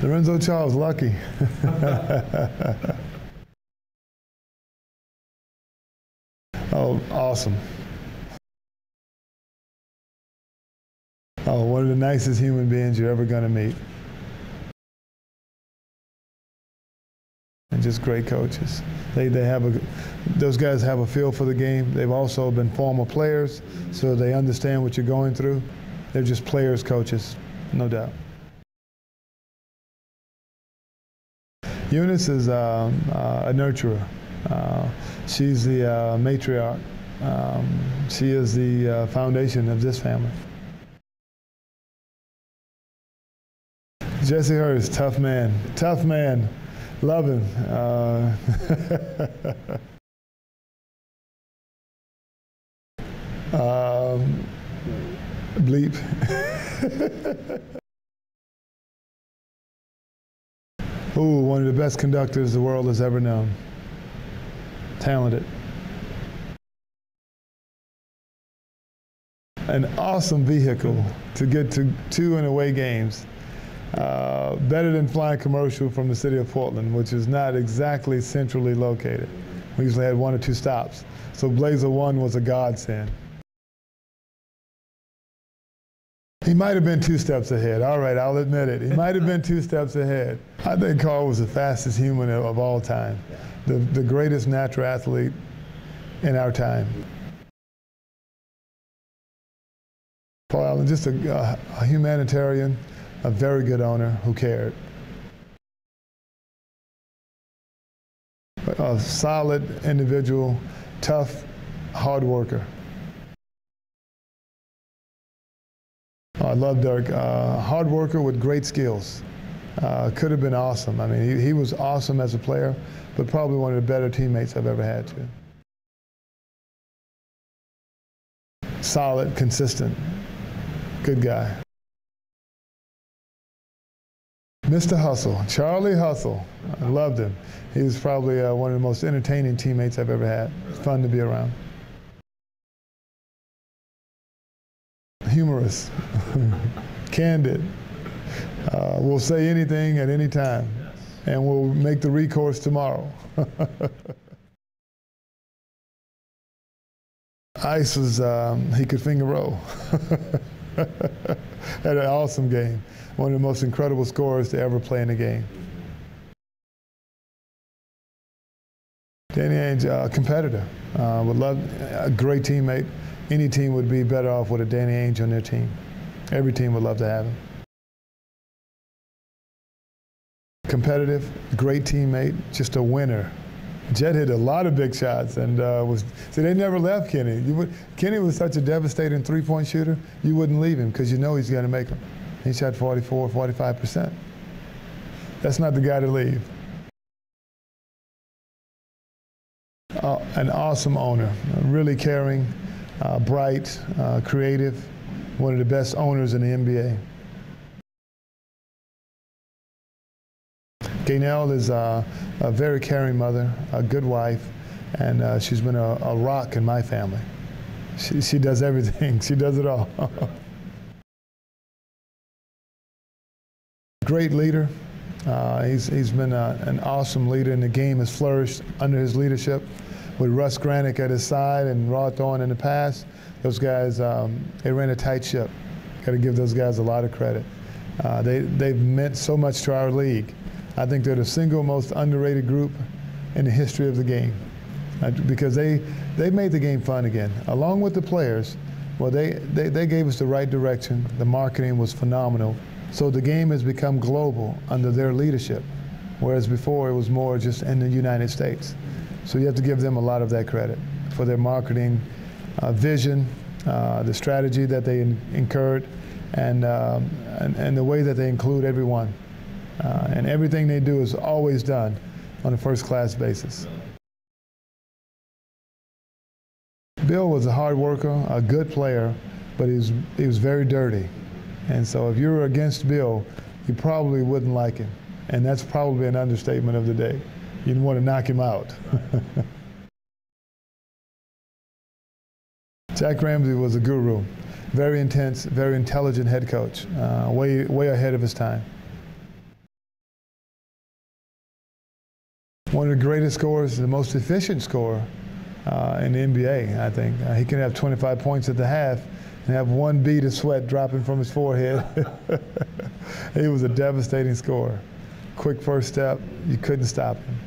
Lorenzo Charles, lucky. Oh, awesome. Oh, one of the nicest human beings you're ever going to meet. And just great coaches. Those guys have a feel for the game. They've also been former players, so they understand what you're going through. They're just players, coaches, no doubt. Eunice is a nurturer. She's the matriarch. She is the foundation of this family. Jesse Hurst, tough man. Tough man. Love him. Bleep. Ooh, one of the best conductors the world has ever known. Talented. An awesome vehicle to get to and away games. Better than flying commercial from the city of Portland, which is not exactly centrally located. We usually had 1 or 2 stops. So Blazer 1 was a godsend. He might have been 2 steps ahead. All right, I'll admit it. He might have been 2 steps ahead. I think Carl was the fastest human of all time, the greatest natural athlete in our time. Paul Allen, just a humanitarian, a very good owner who cared. A solid individual, tough, hard worker. I love Dirk. Hard worker with great skills. Could have been awesome. I mean, he was awesome as a player, but probably one of the better teammates I've ever had too. Solid, consistent, good guy. Mr. Hustle, Charlie Hustle. I loved him. He was probably one of the most entertaining teammates I've ever had. It's fun to be around. Humorous, candid. We'll say anything at any time, and we'll make the recourse tomorrow. Ice was, he could finger roll. Had an awesome game. One of the most incredible scorers to ever play in a game. Danny Ainge, competitor. Would love a great teammate. Any team would be better off with a Danny Ainge on their team. Every team would love to have him. Competitive, great teammate, just a winner. Jet hit a lot of big shots and they never left Kenny. Kenny was such a devastating three-point shooter, you wouldn't leave him because you know he's going to make them. He shot 44, 45%. That's not the guy to leave. An awesome owner, really caring, bright, creative, one of the best owners in the NBA. Gaynell is a very caring mother, a good wife, and she's been a rock in my family. She does everything. She does it all. Great leader. He's been an awesome leader, and the game has flourished under his leadership. With Russ Granick at his side and Rod Thorne in the past, those guys, they ran a tight ship. Got to give those guys a lot of credit. They've meant so much to our league. I think they're the single most underrated group in the history of the game because they made the game fun again. Along with the players, well, they gave us the right direction. The marketing was phenomenal. So the game has become global under their leadership, whereas before it was more just in the United States. So you have to give them a lot of that credit for their marketing vision, the strategy that they incurred, and the way that they include everyone. And everything they do is always done on a first-class basis. Bill was a hard worker, a good player, but he was very dirty. And so if you were against Bill, you probably wouldn't like him. And that's probably an understatement of the day. You'd want to knock him out. Jack Ramsey was a guru. Very intense, very intelligent head coach, way ahead of his time. one of the greatest scorers, the most efficient scorer in the NBA, I think. He can have 25 points at the half and have one bead of sweat dropping from his forehead. He was a devastating scorer. Quick first step, you couldn't stop him.